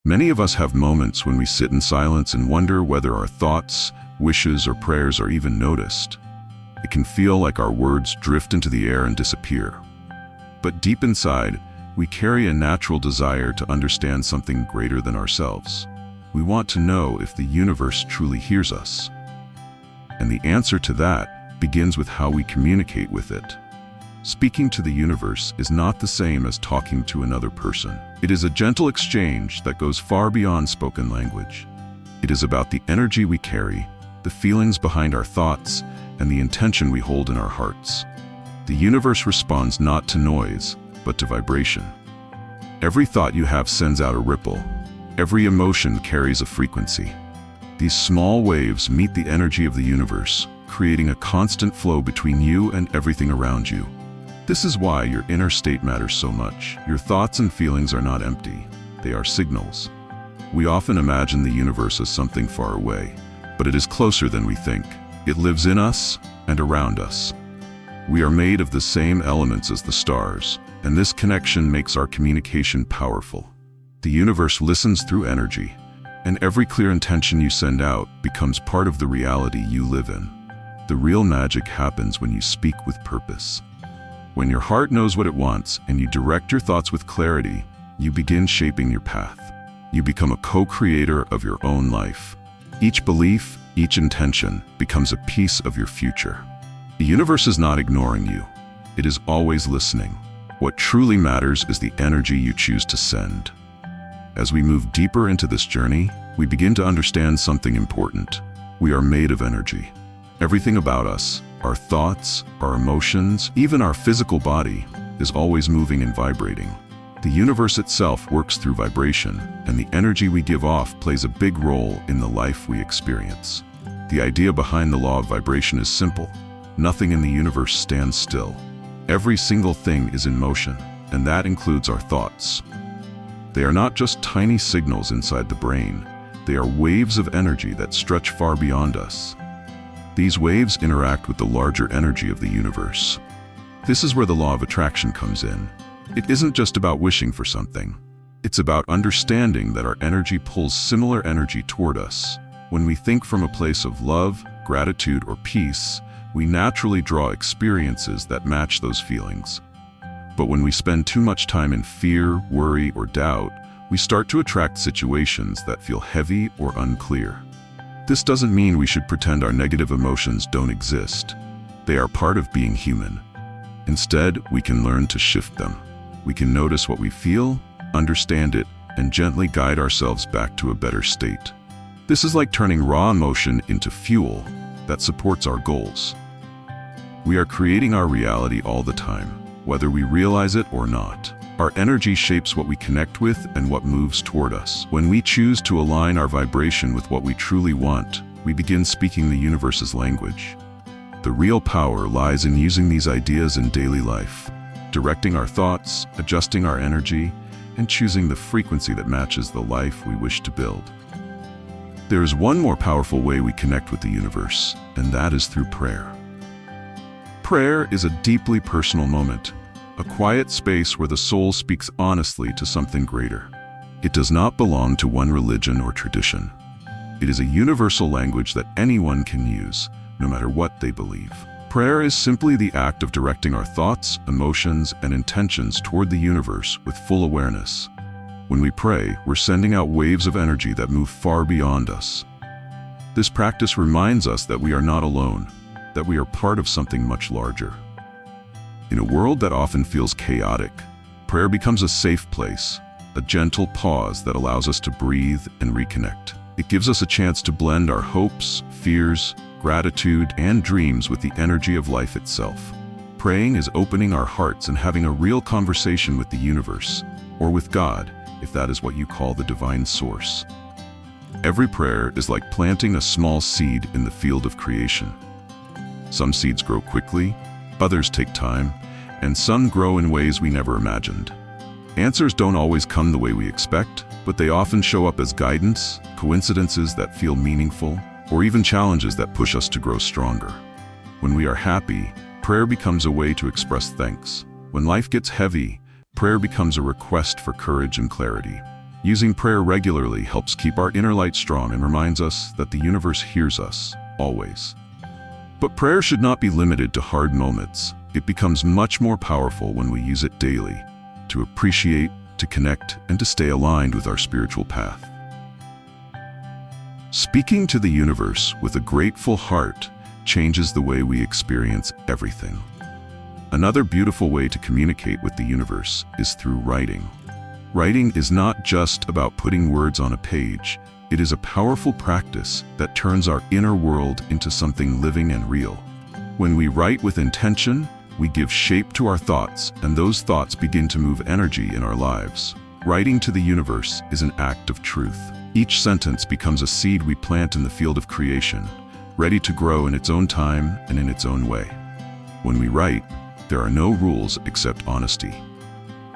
Many of us have moments when we sit in silence and wonder whether our thoughts, wishes, or prayers are even noticed. It can feel like our words drift into the air and disappear. But deep inside, we carry a natural desire to understand something greater than ourselves. We want to know if the universe truly hears us. And the answer to that begins with how we communicate with it. Speaking to the universe is not the same as talking to another person. It is a gentle exchange that goes far beyond spoken language. It is about the energy we carry, the feelings behind our thoughts, and the intention we hold in our hearts. The universe responds not to noise, but to vibration. Every thought you have sends out a ripple. Every emotion carries a frequency. These small waves meet the energy of the universe, creating a constant flow between you and everything around you. This is why your inner state matters so much. Your thoughts and feelings are not empty. They are signals. We often imagine the universe as something far away, but it is closer than we think. It lives in us and around us. We are made of the same elements as the stars, and this connection makes our communication powerful. The universe listens through energy, and every clear intention you send out becomes part of the reality you live in. The real magic happens when you speak with purpose. When your heart knows what it wants and you direct your thoughts with clarity, you begin shaping your path. You become a co-creator of your own life. Each belief, each intention becomes a piece of your future. The universe is not ignoring you. It is always listening. What truly matters is the energy you choose to send. As we move deeper into this journey, we begin to understand something important. We are made of energy. Everything about us, our thoughts, our emotions, even our physical body, is always moving and vibrating. The universe itself works through vibration, and the energy we give off plays a big role in the life we experience. The idea behind the law of vibration is simple. Nothing in the universe stands still. Every single thing is in motion, and that includes our thoughts. They are not just tiny signals inside the brain. They are waves of energy that stretch far beyond us. These waves interact with the larger energy of the universe. This is where the law of attraction comes in. It isn't just about wishing for something. It's about understanding that our energy pulls similar energy toward us. When we think from a place of love, gratitude, or peace, we naturally draw experiences that match those feelings. But when we spend too much time in fear, worry, or doubt, we start to attract situations that feel heavy or unclear. This doesn't mean we should pretend our negative emotions don't exist. They are part of being human. Instead, we can learn to shift them. We can notice what we feel, understand it, and gently guide ourselves back to a better state. This is like turning raw emotion into fuel that supports our goals. We are creating our reality all the time, whether we realize it or not. Our energy shapes what we connect with and what moves toward us. When we choose to align our vibration with what we truly want, we begin speaking the universe's language. The real power lies in using these ideas in daily life, directing our thoughts, adjusting our energy, and choosing the frequency that matches the life we wish to build. There is one more powerful way we connect with the universe, and that is through prayer. Prayer is a deeply personal moment, a quiet space where the soul speaks honestly to something greater. It does not belong to one religion or tradition. It is a universal language that anyone can use, no matter what they believe. Prayer is simply the act of directing our thoughts, emotions, and intentions toward the universe with full awareness. When we pray, we're sending out waves of energy that move far beyond us. This practice reminds us that we are not alone, that we are part of something much larger. In a world that often feels chaotic, prayer becomes a safe place, a gentle pause that allows us to breathe and reconnect. It gives us a chance to blend our hopes, fears, gratitude, and dreams with the energy of life itself. Praying is opening our hearts and having a real conversation with the universe, or with God, if that is what you call the divine source. Every prayer is like planting a small seed in the field of creation. Some seeds grow quickly, others take time, and some grow in ways we never imagined. Answers don't always come the way we expect, but they often show up as guidance, coincidences that feel meaningful, or even challenges that push us to grow stronger. When we are happy, prayer becomes a way to express thanks. When life gets heavy, prayer becomes a request for courage and clarity. Using prayer regularly helps keep our inner light strong and reminds us that the universe hears us, always. But prayer should not be limited to hard moments. It becomes much more powerful when we use it daily, to appreciate, to connect, and to stay aligned with our spiritual path. Speaking to the universe with a grateful heart changes the way we experience everything. Another beautiful way to communicate with the universe is through writing. Writing is not just about putting words on a page. It is a powerful practice that turns our inner world into something living and real. When we write with intention, we give shape to our thoughts, and those thoughts begin to move energy in our lives. Writing to the universe is an act of truth. Each sentence becomes a seed we plant in the field of creation, ready to grow in its own time and in its own way. When we write, there are no rules except honesty.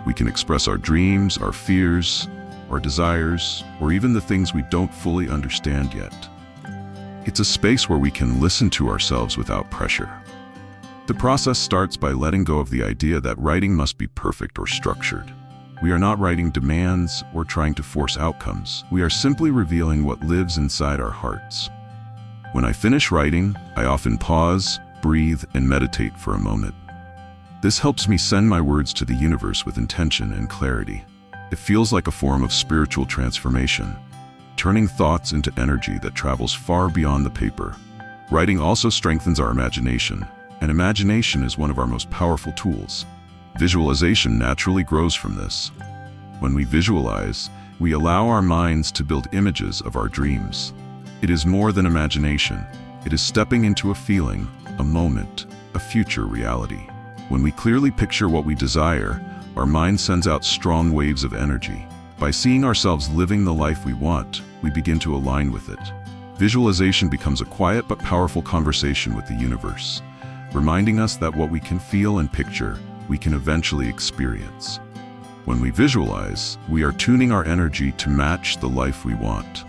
We can express our dreams, our fears, our desires, or even the things we don't fully understand yet. It's a space where we can listen to ourselves without pressure. The process starts by letting go of the idea that writing must be perfect or structured. We are not writing demands or trying to force outcomes. We are simply revealing what lives inside our hearts. When I finish writing, I often pause, breathe, and meditate for a moment. This helps me send my words to the universe with intention and clarity. It feels like a form of spiritual transformation, turning thoughts into energy that travels far beyond the paper. Writing also strengthens our imagination, and imagination is one of our most powerful tools. Visualization naturally grows from this. When we visualize, we allow our minds to build images of our dreams. It is more than imagination. It is stepping into a feeling, a moment, a future reality. When we clearly picture what we desire, our mind sends out strong waves of energy. By seeing ourselves living the life we want, we begin to align with it. Visualization becomes a quiet but powerful conversation with the universe, reminding us that what we can feel and picture, we can eventually experience. When we visualize, we are tuning our energy to match the life we want.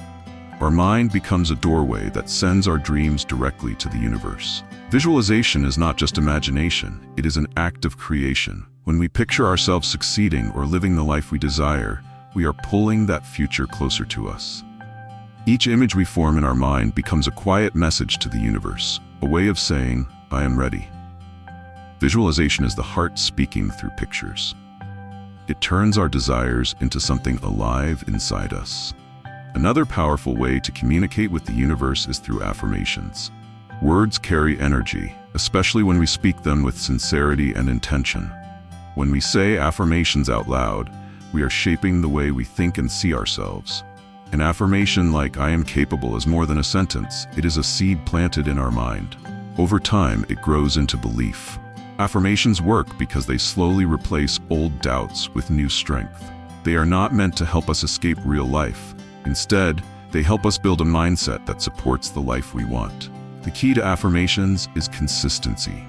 Our mind becomes a doorway that sends our dreams directly to the universe. Visualization is not just imagination, it is an act of creation. When we picture ourselves succeeding or living the life we desire, we are pulling that future closer to us. Each image we form in our mind becomes a quiet message to the universe, a way of saying, "I am ready." Visualization is the heart speaking through pictures. It turns our desires into something alive inside us. Another powerful way to communicate with the universe is through affirmations. Words carry energy, especially when we speak them with sincerity and intention. When we say affirmations out loud, we are shaping the way we think and see ourselves. An affirmation like "I am capable" is more than a sentence. It is a seed planted in our mind. Over time, it grows into belief. Affirmations work because they slowly replace old doubts with new strength. They are not meant to help us escape real life. Instead, they help us build a mindset that supports the life we want. The key to affirmations is consistency.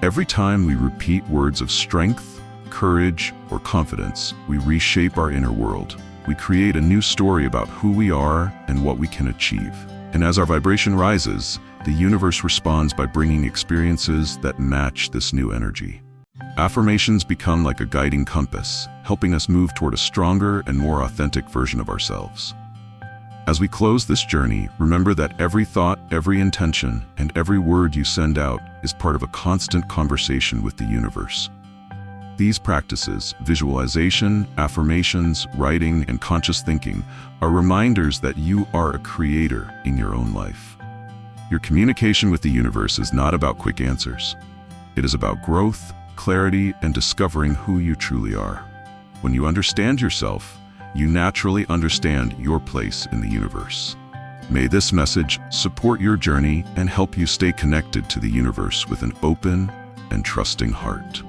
Every time we repeat words of strength, courage, or confidence, we reshape our inner world. We create a new story about who we are and what we can achieve. And as our vibration rises, the universe responds by bringing experiences that match this new energy. Affirmations become like a guiding compass, helping us move toward a stronger and more authentic version of ourselves. As we close this journey, remember that every thought, every intention, and every word you send out is part of a constant conversation with the universe. These practices, visualization, affirmations, writing, and conscious thinking, are reminders that you are a creator in your own life. Your communication with the universe is not about quick answers. It is about growth, clarity, and discovering who you truly are. When you understand yourself, you naturally understand your place in the universe. May this message support your journey and help you stay connected to the universe with an open and trusting heart.